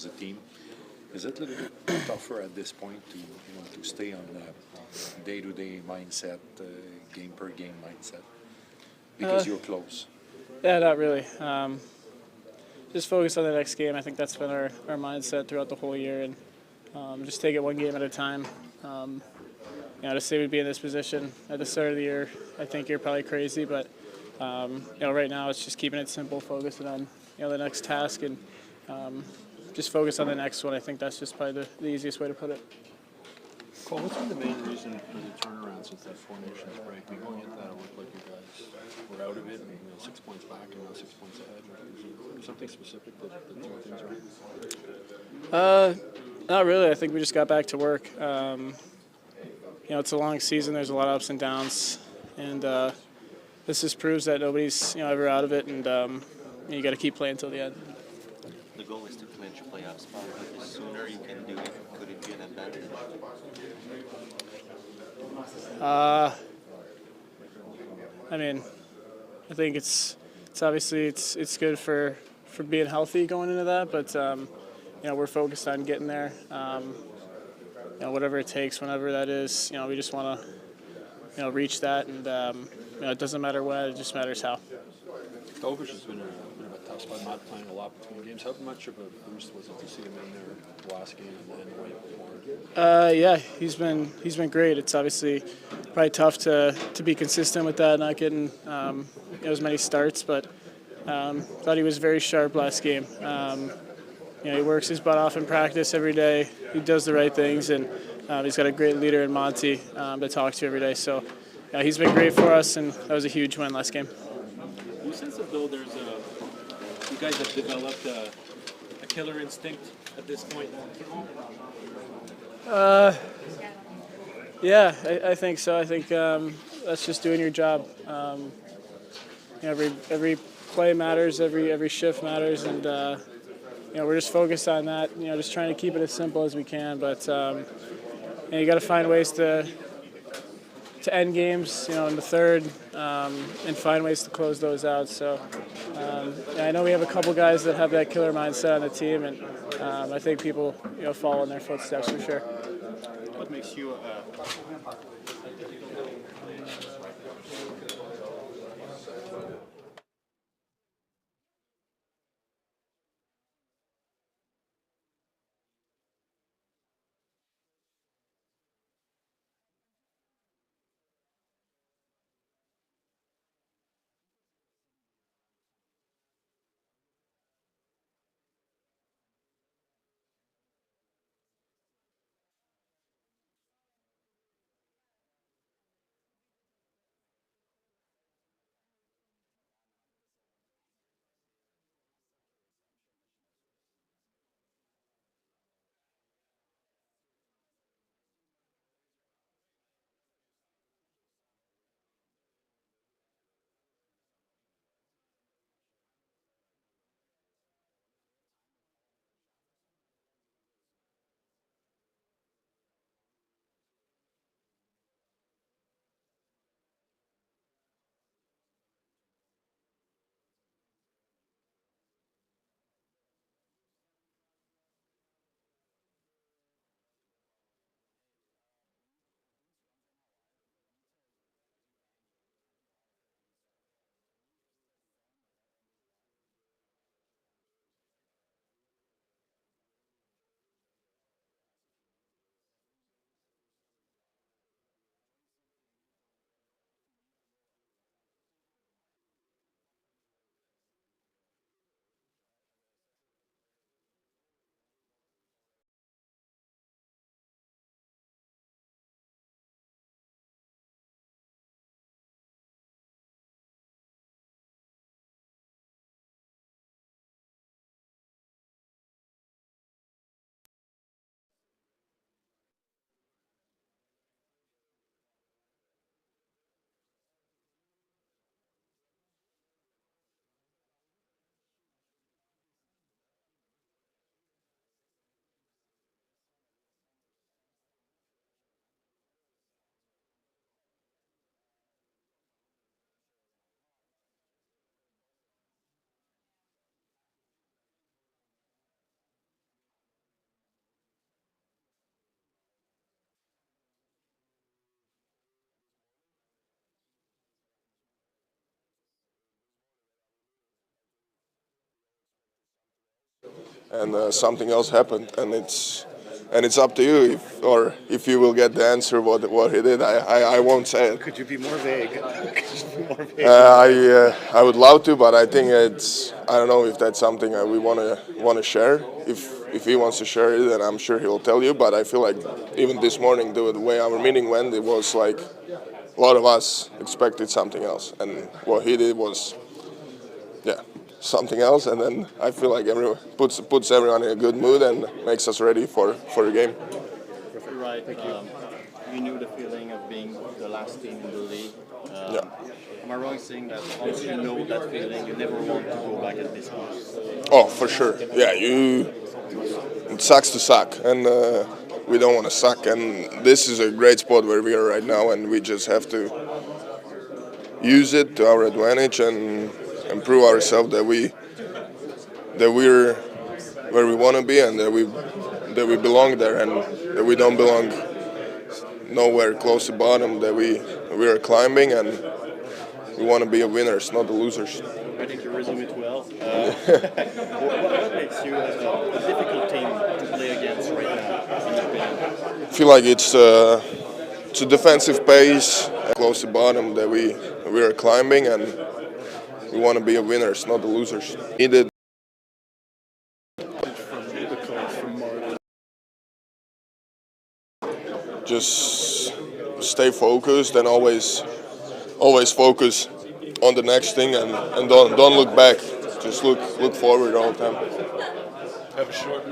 as a team. Is it a little bit tougher at this point to stay on day-to-day mindset, game-per-game mindset, because you're close? Yeah, not really. Just focus on the next game. I think that's been our mindset throughout the whole year, and just take it one game at a time. To say we'd be in this position at the start of the year, I think you're probably crazy, but right now it's just keeping it simple, focusing on the next task, and just focus on the next one. I think that's just probably the easiest way to put it. Cole, what's been the main reason for the turnaround since that Four Nations break? Going into that, it looked like you guys were out of it, and 6 points back and now 6 points ahead. Is there something specific that threw things around? Not really. I think we just got back to work. It's a long season. There's a lot of ups and downs, and this just proves that nobody's ever out of it, and you got to keep playing until the end. The goal is to clinch a playoff spot, but the sooner you can do it, could it be an advantage? I think it's obviously it's good for being healthy going into that, but we're focused on getting there. Whatever it takes, whenever that is, we just want to reach that, and it doesn't matter when, it just matters how. Kovac has been a bit of a tough spot, not playing a lot between games. How much of a boost was it to see him in there last game and then the week before? Yeah, he's been great. It's obviously probably tough to be consistent with that, not getting as many starts, but thought he was very sharp last game. He works his butt off in practice every day. He does the right things, and he's got a great leader in Monty to talk to every day. So he's been great for us, and that was a huge win last game. Do you sense as though you guys have developed a killer instinct at this point? Yeah, I think so. I think that's just doing your job. Every play matters, every shift matters, and we're just focused on that. Just trying to keep it as simple as we can. But you got to find ways to end games, in the third, and find ways to close those out. So I know we have a couple guys that have that killer mindset on the team, and I think people follow in their footsteps for sure. What makes you and something else happened, and it's up to you if you will get the answer what he did. I won't say it. Could you be more vague? I would love to, but I think I don't know if that's something we want to share. If he wants to share it, then I'm sure he'll tell you. But I feel like even this morning, the way our meeting went, it was like a lot of us expected something else, and what he did was, yeah, something else. And then I feel like everyone puts everyone in a good mood and makes us ready for the game. Right. You knew the feeling of being the last team in the league. Yeah. Am I wrong in saying that once you know that feeling, you never want to go back at this point? Oh, for sure. Yeah, it sucks to suck, and we don't want to suck. And this is a great spot where we are right now, and we just have to use it to our advantage and prove ourselves that we're where we want to be, and that we belong there, and that we don't belong nowhere close to bottom. That we are climbing, and we want to be winners, not the losers. I think you resume it well. What makes you a difficult team to play against right now, in your opinion? I feel like it's a defensive pace, close to bottom, that we are climbing, and we want to be winners, not the losers. Needed. Just stay focused and always focus on the next thing, and don't look back. Just look forward all the time. Have a short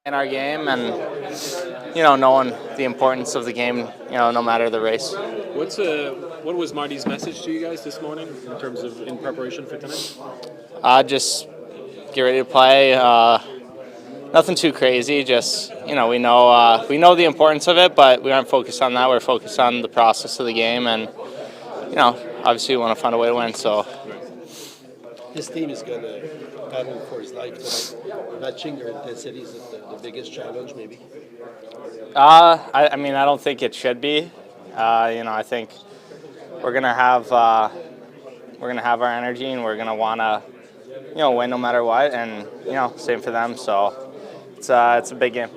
in our game and, knowing the importance of the game, no matter the race. What was Marty's message to you guys this morning in terms of in preparation for tonight? Just get ready to play. Nothing too crazy. Just we know the importance of it, but we aren't focused on that. We're focused on the process of the game, and obviously we want to find a way to win. So this team is going to battle for his life tonight. Matching your intensity is the biggest challenge, maybe. I mean, I don't think it should be. I think we're gonna have our energy, and we're gonna wanna win no matter what, and same for them. So it's a big game.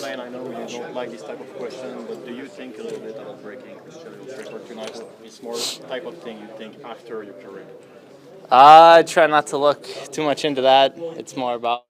Ryan, I know you don't like this type of question, but do you think a little bit about breaking Christian record tonight? It's more type of thing you think after your career. I try not to look too much into that. It's more about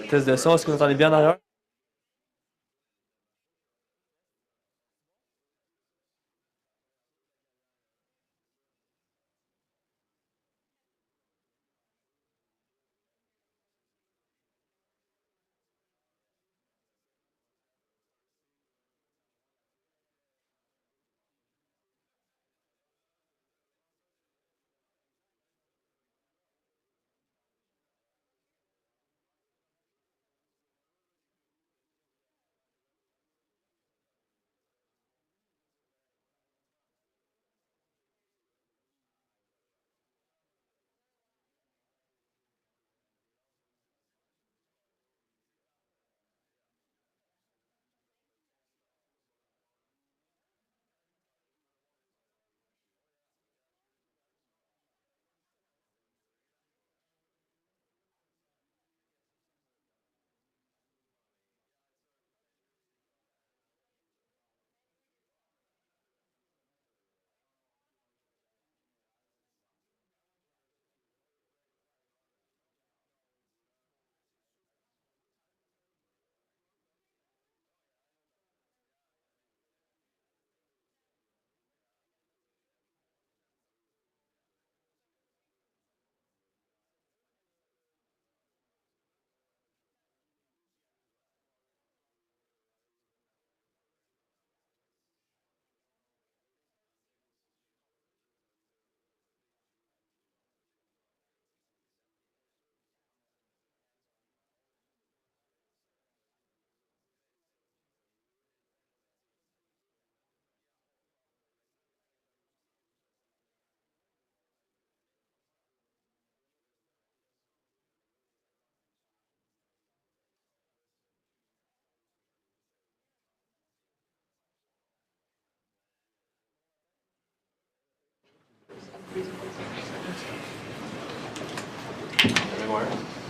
Test de son, est-ce que vous entendez bien derrière?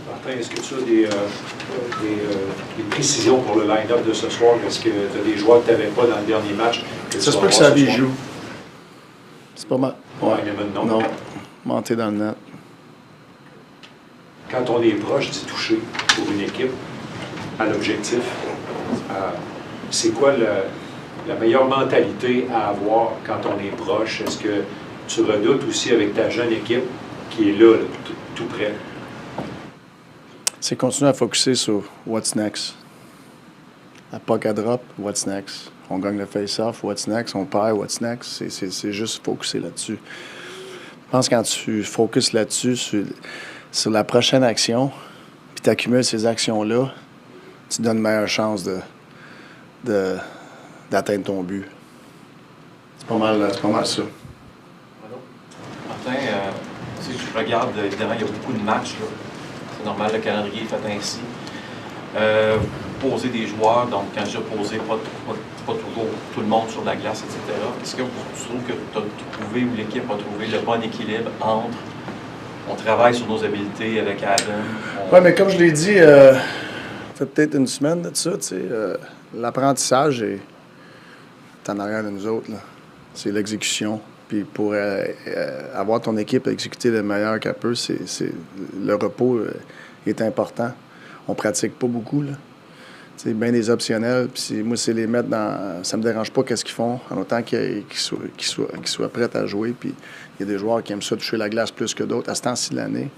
Martin, est-ce que tu as des précisions pour le line-up de ce soir? Est-ce que tu as des joueurs que tu n'avais pas dans le dernier match? Ça se peut que ça joue. C'est pas mal. Ouais, non. Monter dans le net. Quand on est proche d'y toucher pour une équipe à l'objectif, c'est quoi la meilleure mentalité à avoir quand on est proche? Est-ce que tu redoutes aussi avec ta jeune équipe qui est là, tout près? C'est continuer à focusser sur what's next. À puck à drop, what's next. On gagne le face-off, what's next. On perd, what's next. C'est juste focusser là-dessus. Je pense que quand tu focuses là-dessus, sur la prochaine action, puis tu accumules ces actions-là, tu donnes une meilleure chance d'atteindre ton but. C'est pas mal ça. Martin, si je regarde, évidemment, il y a beaucoup de matchs. Là. C'est normal, le calendrier est fait ainsi. Poser des joueurs, donc quand je dis poser, pas toujours tout le monde sur la glace, etc. Est-ce que tu trouves que tu as trouvé ou l'équipe a trouvé le bon équilibre entre on travaille sur nos habiletés avec Adam? Oui, mais comme je l'ai dit, ça fait peut-être une semaine de ça, tu sais, l'apprentissage est en arrière de nous autres. C'est l'exécution. Puis pour avoir ton équipe à exécuter le meilleur qu'elle peut, le repos est important. On pratique pas beaucoup, là. C'est bien des optionnels, puis moi, c'est les mettre dans... Ça me dérange pas qu'est-ce qu'ils font, en autant qu'ils soient prêts à jouer. Puis il y a des joueurs qui aiment ça toucher la glace plus que d'autres, à ce temps-ci de l'année.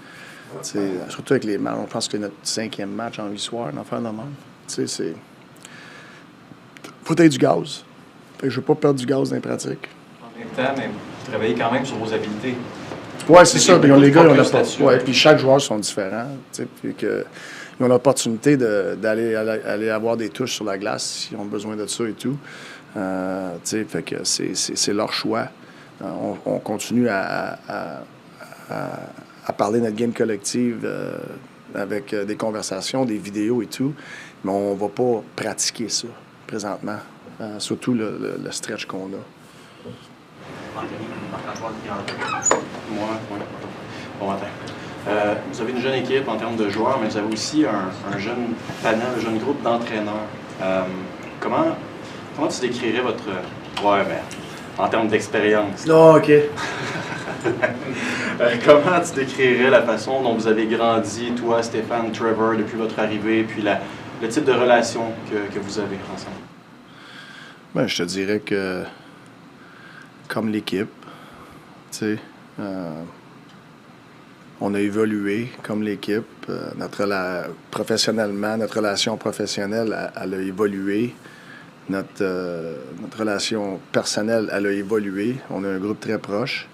Surtout avec les matchs. On pense que c'est notre 5e match en 8 soirs, en faire de même. Tu sais, c'est... Faut être du gaz. Fait que je veux pas perdre du gaz dans les pratiques. En même temps, mais vous travaillez quand même sur vos habiletés. Oui, c'est ça. Puis les gars, puis chaque joueur sont différents. Puis ils ont l'opportunité d'aller avoir des touches sur la glace s'ils ont besoin de ça et tout. Fait que c'est leur choix. On continue à parler de notre game collective avec des conversations, des vidéos et tout, mais on va pas pratiquer ça présentement, surtout le stretch qu'on a. Bon matin. Vous avez une jeune équipe en termes de joueurs, mais vous avez aussi un jeune panel, un jeune groupe d'entraîneurs. Comment tu décrirais votre... Ouais, mais en termes d'expérience. Oh, OK. Comment tu décrirais la façon dont vous avez grandi, toi, Stéphane, Trevor, depuis votre arrivée, puis le type de relation que vous avez ensemble? Ben, je te dirais que, comme l'équipe, tu sais, on a évolué comme l'équipe. Professionnellement, notre relation professionnelle, elle a évolué. Notre relation personnelle, elle a évolué. On a un groupe très proche.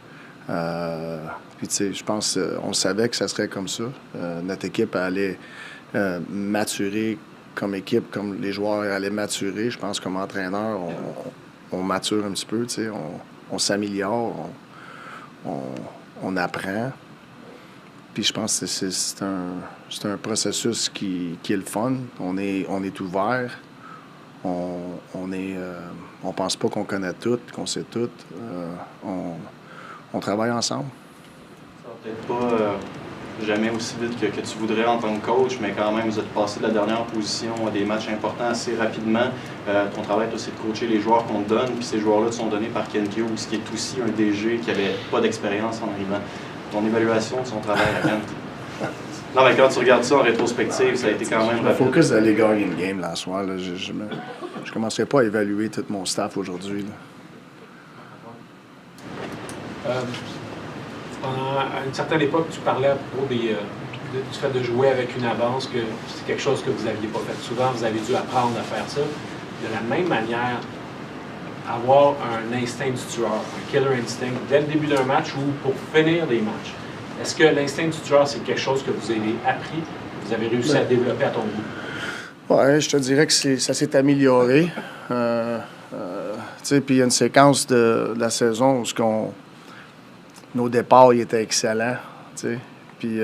Puis, tu sais, je pense on savait que ça serait comme ça. Notre équipe allait maturer comme équipe, comme les joueurs allaient maturer. Je pense comme entraîneur, on mature un petit peu, tu sais. On s'améliore, on apprend. Puis je pense que c'est un processus qui est le fun. On est ouvert. On pense pas qu'on connaît tout, qu'on sait tout. On travaille ensemble. Ça va peut-être pas jamais aussi vite que tu voudrais en tant que coach, mais quand même, vous êtes passé de la dernière position à des matchs importants assez rapidement. Ton travail, c'est de coacher les joueurs qu'on te donne, puis ces joueurs-là te sont donnés par Ken Hughes, qui est aussi un DG qui n'avait pas d'expérience en arrivant. Ton évaluation de son travail à Kent? Non, mais quand tu regardes ça en rétrospective, ça a été quand même... Le focus d'aller gagner une game, là, ce soir. Là, je commencerai pas à évaluer tout mon staff aujourd'hui. À une certaine époque, tu parlais à propos du fait de jouer avec une avance, que c'est quelque chose que vous n'aviez pas fait souvent. Vous avez dû apprendre à faire ça. De la même manière, avoir un instinct du tueur, un killer instinct, dès le début d'un match ou pour finir des matchs. Est-ce que l'instinct du tueur, c'est quelque chose que vous avez appris, que vous avez réussi à développer à ton goût? Oui, je te dirais que ça s'est amélioré. Tu sais, puis il y a une séquence de la saison où nos départs ils étaient excellents. Tu sais. Puis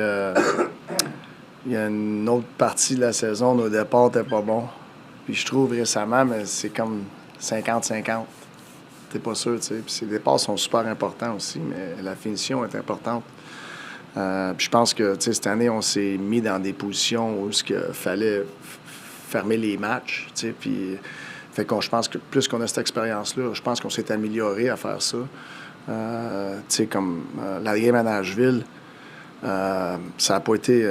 il y a une autre partie de la saison, nos départs n'étaient pas bons. Puis je trouve récemment, mais c'est comme 50-50. T'es pas sûr, tu sais. Puis ces départs sont super importants aussi, mais la finition est importante. Puis je pense que, tu sais, cette année, on s'est mis dans des positions où il fallait fermer les matchs, tu sais. Puis, fait je pense que plus qu'on a cette expérience-là, je pense qu'on s'est amélioré à faire ça. Tu sais, comme la game à Nashville, ça n'a pas été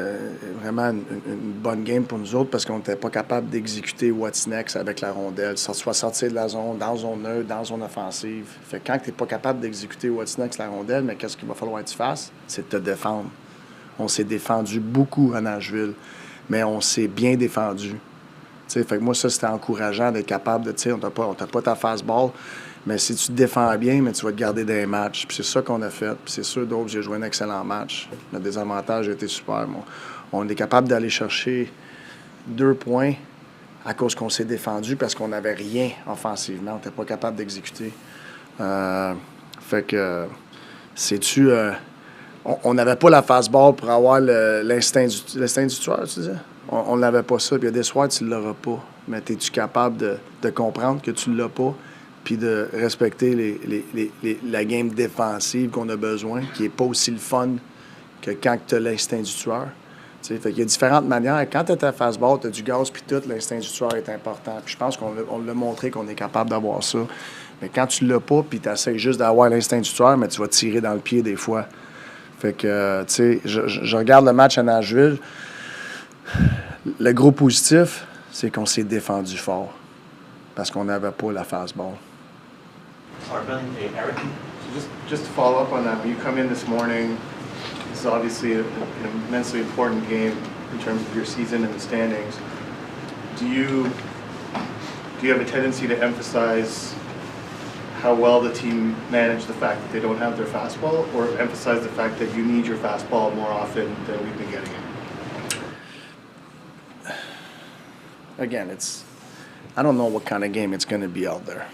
vraiment une bonne game pour nous autres parce qu'on n'était pas capable d'exécuter what's next avec la rondelle, soit sortir de la zone, dans zone neutre, dans zone offensive. Fait que quand tu n'es pas capable d'exécuter what's next la rondelle, mais qu'est-ce qu'il va falloir que tu fasses? C'est de te défendre. On s'est défendu beaucoup à Nashville, mais on s'est bien défendu. T'sais, fait que moi, ça, c'était encourageant d'être capable de, tu sais, on t'a pas ta fastball, mais si tu te défends bien, mais tu vas te garder dans les matchs. Puis c'est ça qu'on a fait. Puis c'est sûr, d'autres, j'ai joué un excellent match. Le désavantage a été super. On est capable d'aller chercher 2 points à cause qu'on s'est défendu parce qu'on n'avait rien offensivement. On n'était pas capable d'exécuter. Fait que, sais-tu, on n'avait pas la fastball pour avoir l'instinct du tueur, tu disais? On n'avait pas ça. Puis il y a des soirs, tu ne l'auras pas. Mais es-tu capable de comprendre que tu ne l'as pas? Puis de respecter la game défensive qu'on a besoin, qui n'est pas aussi le fun que quand tu as l'instinct du tueur. T'sais, fait qu'il y a différentes manières. Quand tu as ta fastball, tu as du gaz, puis tout, l'instinct du tueur est important. Puis je pense qu'on l'a montré qu'on est capable d'avoir ça. Mais quand tu l'as pas, puis tu essaies juste d'avoir l'instinct du tueur, mais tu vas tirer dans le pied des fois. Fait que, tu sais, je regarde le match à Nashville. Le gros positif, c'est qu'on s'est défendu fort parce qu'on n'avait pas la fastball. So just to follow up on that, when you come in this morning, this is obviously an immensely important game in terms of your season and the standings. Do you have a tendency to emphasize how well the team managed the fact that they don't have their fastball, or emphasize the fact that you need your fastball more often than we've been getting it? Again, I don't know what kind of game it's going to be out there.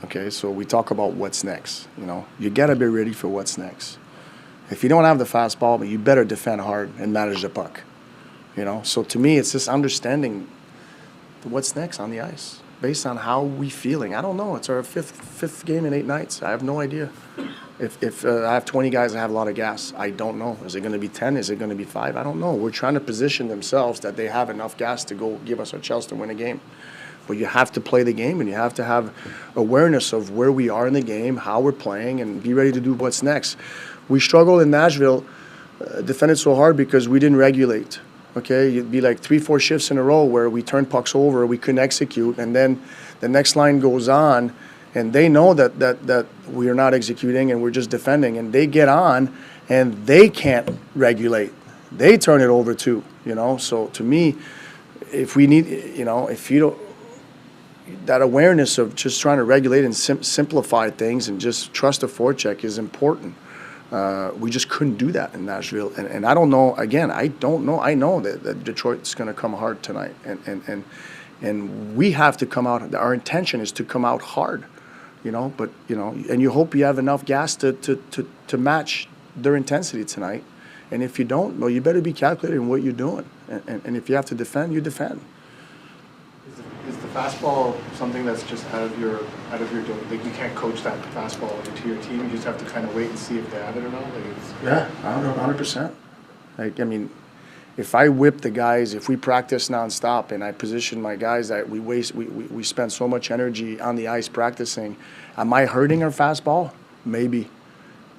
Okay, so we talk about what's next. You know, you got to be ready for what's next. If you don't have the fastball, you better defend hard and manage the puck. You know, so to me, it's just understanding what's next on the ice based on how we feeling. I don't know. It's our fifth game in 8 nights. I have no idea. If I have 20 guys that have a lot of gas, I don't know. Is it going to be 10? Is it going to be 5? I don't know. We're trying to position themselves that they have enough gas to go give us a chance to win a game. But you have to play the game, and you have to have awareness of where we are in the game, how we're playing, and be ready to do what's next. We struggled in Nashville, defended so hard because we didn't regulate. Okay, it'd be like 3-4 shifts in a row where we turned pucks over, we couldn't execute, and then the next line goes on, and they know that we are not executing and we're just defending, and they get on, and they can't regulate. They turn it over too, you know. So to me, if we need, you know, if you don't, that awareness of just trying to regulate and simplify things and just trust the forecheck is important. We just couldn't do that in Nashville, and I don't know. Again, I don't know. I know that Detroit's going to come hard tonight, and we have to come out. Our intention is to come out hard, you know. But you know, and you hope you have enough gas to match their intensity tonight. And if you don't, well, you better be calculating what you're doing. And if you have to defend, you defend. Is the fastball something that's just out of your doing? Like you can't coach that fastball into your team. You just have to kind of wait and see if they have it or not. Like it's, yeah, 100%. Like I mean, if I whip the guys, if we practice nonstop and I position my guys that we spend so much energy on the ice practicing, am I hurting our fastball? Maybe.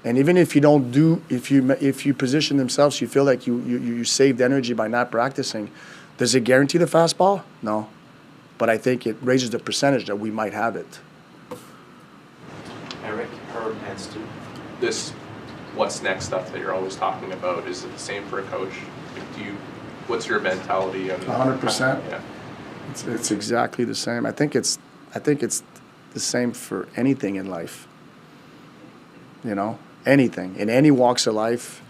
And even if you don't do, if you position themselves, you feel like you saved energy by not practicing, does it guarantee the fastball? No. But I think it raises the percentage that we might have it. Eric, Herb, and Stu, this what's next stuff that you're always talking about, is it the same for a coach? What's your mentality? 100%. Yeah. It's exactly the same. I think it's the same for anything in life. You know, anything in any walks of life.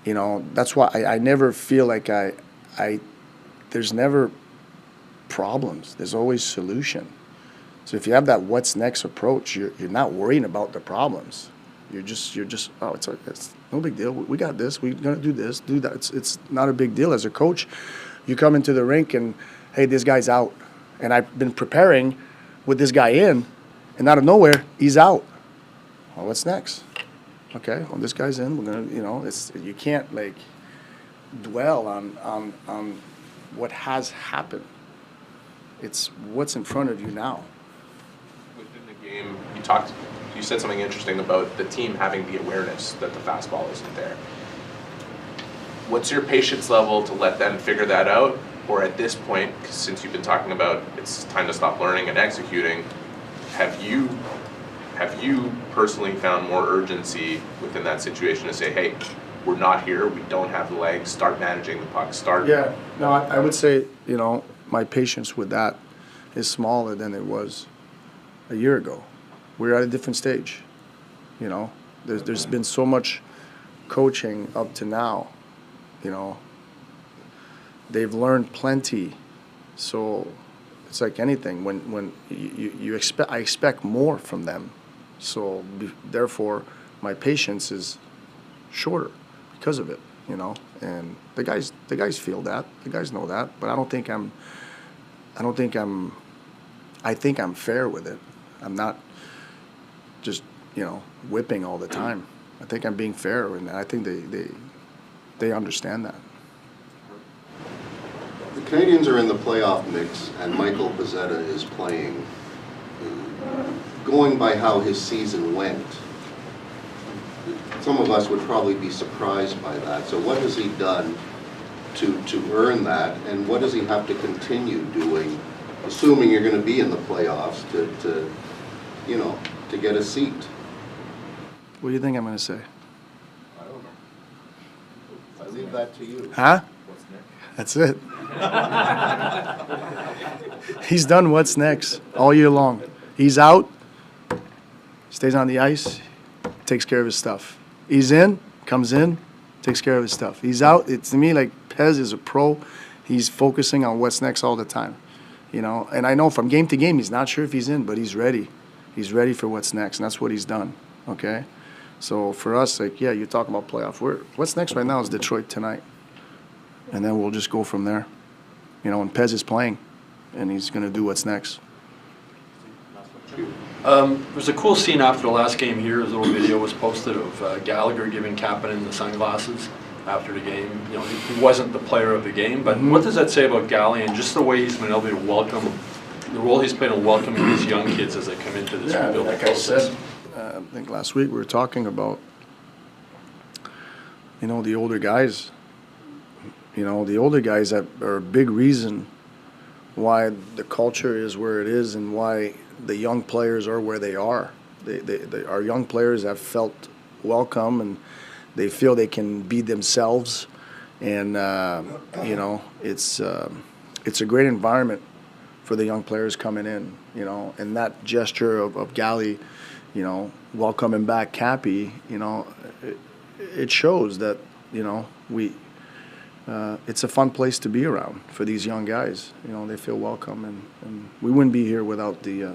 You know, that's why I never feel like there's never problems. There's always solution. So if you have that what's next approach, you're not worrying about the problems. You're just it's no big deal. We got this. We're gonna do this, do that. It's not a big deal. As a coach, you come into the rink and hey, this guy's out, and I've been preparing with this guy in, and out of nowhere he's out. Well, what's next? Okay, well this guy's in. We're gonna, you know, you can't like dwell on what has happened. It's what's in front of you now. Within the game, you said something interesting about the team having the awareness that the fastball isn't there. What's your patience level to let them figure that out? Or at this point, since you've been talking about it's time to stop learning and executing, have you personally found more urgency within that situation to say, hey, we're not here, we don't have the legs, start managing the puck, start... Yeah, no, I would say, you know, my patience with that is smaller than it was a year ago. We're at a different stage, you know. There's been so much coaching up to now, you know. They've learned plenty, so it's like anything. When I expect more from them, so therefore my patience is shorter because of it, you know. And the guys feel that, the guys know that, but I think I'm fair with it. I'm not just, you know, whipping all the time. I think I'm being fair, and I think they understand that. The Canadiens are in the playoff mix, and Michael Pezzetta is playing. Going by how his season went, some of us would probably be surprised by that. So what has he done to earn that, and what does he have to continue doing, assuming you're going to be in the playoffs, to you know, to get a seat? What do you think I'm going to say? I don't know. I leave that to you. Huh? That's it. He's done what's next all year long. He's out, stays on the ice, takes care of his stuff. He's in, comes in, takes care of his stuff. He's out. It's to me like Pez is a pro. He's focusing on what's next all the time, you know. And I know from game to game he's not sure if he's in, but he's ready. He's ready for what's next, and that's what he's done. Okay, so for us, like, yeah, you're talking about playoff. What's next right now is Detroit tonight, and then we'll just go from there, you know. And Pez is playing, and he's going to do what's next. There's a cool scene after the last game here. A little video was posted of Gallagher giving Kapanen the sunglasses after the game. You know, he wasn't the player of the game, but what does that say about Galley and just the way he's been able to welcome, the role he's played in welcoming these young kids as they come into this rebuilding like process? I said, I think last week we were talking about the older guys. The older guys that are a big reason why the culture is where it is and why the young players are where they are. Our young players have felt welcome and they feel they can be themselves. And, it's a great environment for the young players coming in, and that gesture of Gally, welcoming back Cappy, it shows that, it's a fun place to be around for these young guys. They feel welcome, and we wouldn't be here without the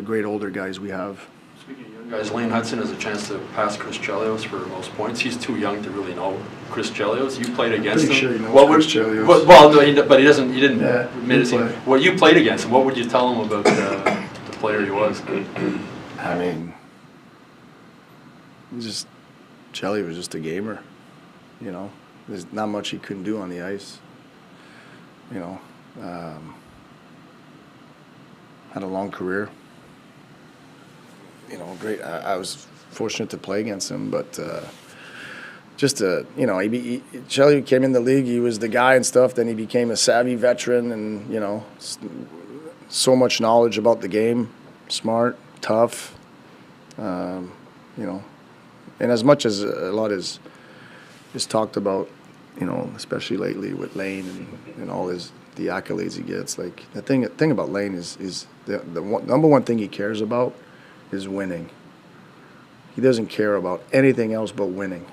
great older guys we have. Speaking of young guys, Lane Hudson has a chance to pass Chris Chelios for most points. He's too young to really know Chris Chelios. You played against him. Sure he knows Chris Chelios. Well, no, but he doesn't. He didn't admit he it. Well, you played against him. What would you tell him about the player he was? I mean, Chelly was just a gamer. There's not much he couldn't do on the ice. Had a long career. Great. I was fortunate to play against him, but Chelly came in the league. He was the guy and stuff. Then he became a savvy veteran, and so much knowledge about the game. Smart, tough. And as much as a lot is talked about, especially lately with Lane and all the accolades he gets. Like the thing about Lane is the number one thing he cares about is winning. He doesn't care about anything else but winning.